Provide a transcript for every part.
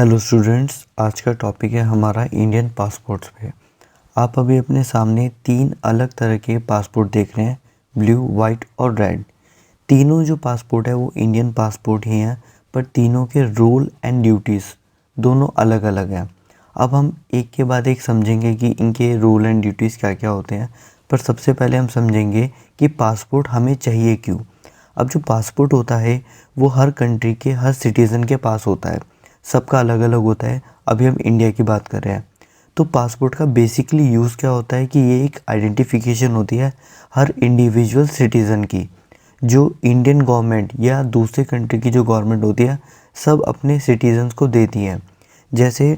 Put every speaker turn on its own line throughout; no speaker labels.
Hello students, आज का topic है हमारा इंडियन पासपोर्ट्स पे। आप अभी अपने सामने 3 अलग तरह के पासपोर्ट देख रहे हैं, ब्लू, वाइट और रेड। तीनों जो पासपोर्ट है वो इंडियन पासपोर्ट ही हैं, पर तीनों के रूल एंड ड्यूटीज़ दोनों अलग अलग हैं। अब हम एक के बाद एक समझेंगे कि इनके रूल एंड ड्यूटीज़ क्या क्या होते हैं, पर सबसे पहले हम समझेंगे कि पासपोर्ट हमें चाहिए क्यों। अब जो पासपोर्ट होता है वो हर कंट्री के हर सिटीज़न के पास होता है, सबका अलग अलग होता है। अभी हम इंडिया की बात कर रहे हैं, तो पासपोर्ट का बेसिकली यूज़ क्या होता है कि ये एक आइडेंटिफिकेशन होती है हर इंडिविजुअल सिटीज़न की, जो इंडियन गवर्नमेंट या दूसरे कंट्री की जो गवर्नमेंट होती है सब अपने सिटीजन्स को देती है। जैसे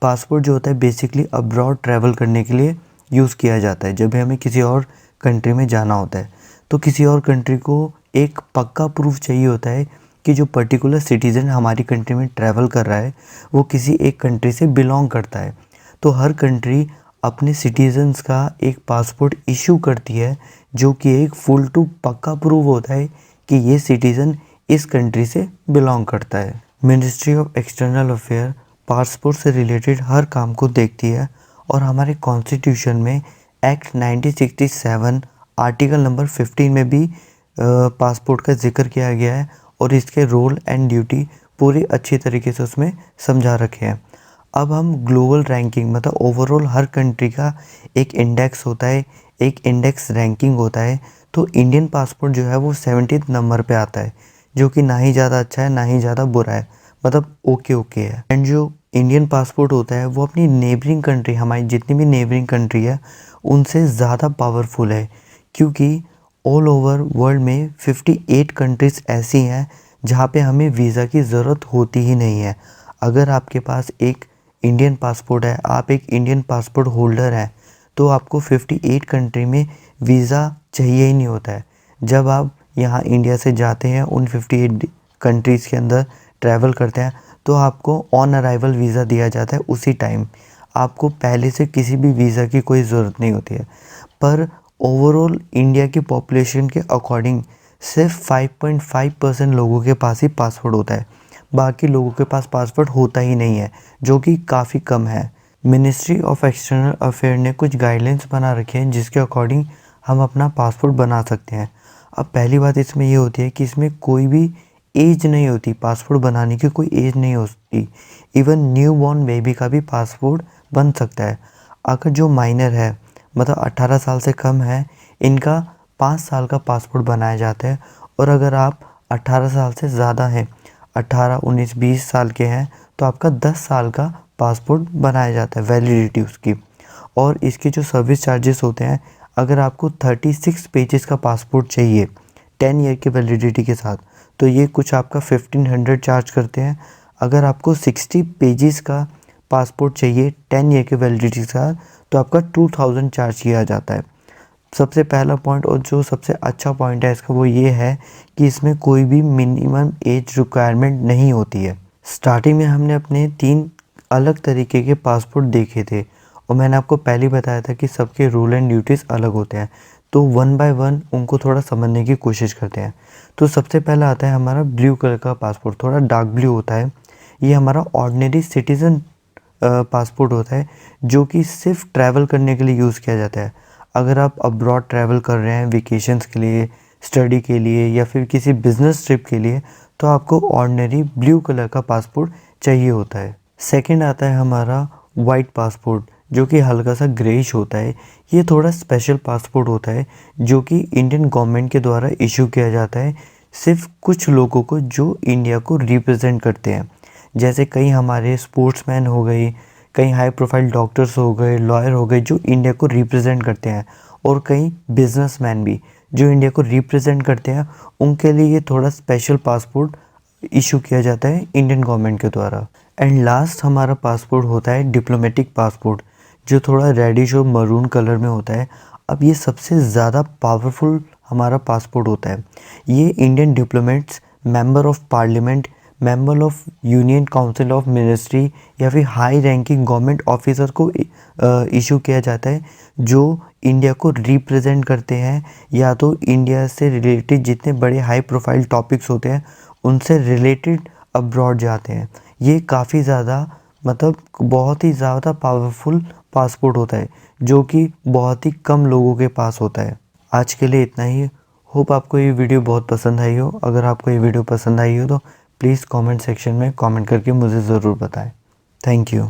पासपोर्ट जो होता है बेसिकली अब्रॉड ट्रैवल करने के लिए यूज़ किया जाता है। जब भी हमें किसी और कंट्री में जाना होता है तो किसी और कंट्री को एक पक्का प्रूफ चाहिए होता है कि जो पर्टिकुलर सिटीज़न हमारी कंट्री में ट्रैवल कर रहा है वो किसी एक कंट्री से बिलोंग करता है। तो हर कंट्री अपने सिटीजन्स का एक पासपोर्ट इशू करती है, जो कि एक फुल टू पक्का प्रूफ होता है कि ये सिटीज़न इस कंट्री से बिलोंग करता है। Ministry of external affair passport से रिलेटेड हर काम को देखती है और हमारे कॉन्स्टिट्यूशन में एक्ट 1967 आर्टिकल नंबर 15 में भी पासपोर्ट का जिक्र किया गया है और इसके रोल एंड ड्यूटी पूरी अच्छी तरीके से उसमें समझा रखे हैं। अब हम ग्लोबल रैंकिंग मतलब ओवरऑल हर कंट्री का एक इंडेक्स होता है, एक इंडेक्स रैंकिंग होता है। तो इंडियन पासपोर्ट जो है वो 70th नंबर पे आता है, जो कि ना ही ज़्यादा अच्छा है ना ही ज़्यादा बुरा है, मतलब ओके है। एंड जो इंडियन पासपोर्ट होता है वो अपनी नेबरिंग कंट्री, हमारी जितनी भी नेबरिंग कंट्री है उनसे ज़्यादा पावरफुल है, क्योंकि ऑल ओवर वर्ल्ड में 58 कंट्रीज़ ऐसी हैं जहाँ पे हमें वीज़ा की ज़रूरत होती ही नहीं है। अगर आपके पास एक इंडियन पासपोर्ट है, आप एक इंडियन पासपोर्ट होल्डर हैं, तो आपको 58 कंट्री में वीज़ा चाहिए ही नहीं होता है। जब आप यहाँ इंडिया से जाते हैं उन 58 कंट्रीज़ के अंदर ट्रैवल करते हैं तो आपको ऑन अराइवल वीज़ा दिया जाता है उसी टाइम। आपको पहले से किसी भी वीज़ा की कोई ज़रूरत नहीं होती है। पर ओवरऑल इंडिया की पॉपुलेशन के अकॉर्डिंग सिर्फ 5.5% लोगों के पास ही पासपोर्ट होता है, बाकी लोगों के पास पासपोर्ट होता ही नहीं है, जो कि काफ़ी कम है। मिनिस्ट्री ऑफ एक्सटर्नल अफेयर ने कुछ गाइडलाइंस बना रखे हैं जिसके अकॉर्डिंग हम अपना पासपोर्ट बना सकते हैं। अब पहली बात इसमें ये होती है कि इसमें कोई भी एज नहीं होती, पासपोर्ट बनाने की कोई एज नहीं होती। इवन न्यू बॉर्न बेबी का भी पासपोर्ट बन सकता है। अगर जो माइनर है मतलब 18 साल से कम है, इनका 5 साल का पासपोर्ट बनाया जाता है। और अगर आप 18 साल से ज़्यादा हैं, 18, 19, 20 साल के हैं, तो आपका 10 साल का पासपोर्ट बनाया जाता है, वैलिडिटी उसकी। और इसके जो सर्विस चार्जेस होते हैं, अगर आपको 36 पेजेस का पासपोर्ट चाहिए 10 ईयर की वैलिडिटी के साथ, तो ये कुछ आपका 1500 चार्ज करते हैं। अगर आपको 60 पेजेस का पासपोर्ट चाहिए 10 ईयर की वैलिडिटी के साथ, तो आपका 2000 चार्ज किया जाता है। सबसे पहला पॉइंट और जो सबसे अच्छा पॉइंट है इसका वो ये है कि इसमें कोई भी मिनिमम एज रिक्वायरमेंट नहीं होती है। स्टार्टिंग में हमने अपने 3 अलग तरीके के पासपोर्ट देखे थे और मैंने आपको पहले ही बताया था कि सबके रूल एंड ड्यूटीज़ अलग होते हैं, तो वन बाय वन उनको थोड़ा समझने की कोशिश करते हैं। तो सबसे पहला आता है हमारा ब्लू कलर का पासपोर्ट, थोड़ा डार्क ब्लू होता है। ये हमारा ऑर्डिनरी सिटीज़न पासपोर्ट होता है, जो कि सिर्फ ट्रैवल करने के लिए यूज़ किया जाता है। अगर आप अब्रॉड ट्रैवल कर रहे हैं वेकेशंस के लिए, स्टडी के लिए या फिर किसी बिजनेस ट्रिप के लिए, तो आपको ऑर्डिनरी ब्लू कलर का पासपोर्ट चाहिए होता है। सेकंड आता है हमारा वाइट पासपोर्ट, जो कि हल्का सा ग्रेइश होता है। ये थोड़ा स्पेशल पासपोर्ट होता है जो कि इंडियन गवर्नमेंट के द्वारा इशू किया जाता है सिर्फ कुछ लोगों को जो इंडिया को रिप्रेजेंट करते हैं। जैसे कई हमारे स्पोर्ट्समैन हो गए, कई हाई प्रोफाइल डॉक्टर्स हो गए, लॉयर हो गए जो इंडिया को रिप्रेजेंट करते हैं, और कई बिजनेसमैन भी जो इंडिया को रिप्रेजेंट करते हैं, उनके लिए ये थोड़ा स्पेशल पासपोर्ट इशू किया जाता है इंडियन गवर्नमेंट के द्वारा। एंड लास्ट हमारा पासपोर्ट होता है डिप्लोमेटिक पासपोर्ट, जो थोड़ा रेडिश और मरून कलर में होता है। अब ये सबसे ज़्यादा पावरफुल हमारा पासपोर्ट होता है। ये Indian diplomats, member of parliament, member of union council of ministry या फिर हाई रैंकिंग गवर्नमेंट ऑफिसर को इशू किया जाता है, जो इंडिया को रिप्रेजेंट करते हैं या तो इंडिया से रिलेटेड जितने बड़े हाई प्रोफाइल टॉपिक्स होते हैं उनसे रिलेटेड अब्रॉड जाते हैं। ये काफ़ी ज़्यादा मतलब बहुत ही ज़्यादा पावरफुल पासपोर्ट होता है जो कि बहुत ही कम लोगों के पास होता है। आज के लिए इतना ही। होप आपको ये वीडियो बहुत पसंद आई हो। अगर आपको ये वीडियो पसंद आई हो तो प्लीज़ कमेंट सेक्शन में कमेंट करके मुझे ज़रूर बताएं। Thank you.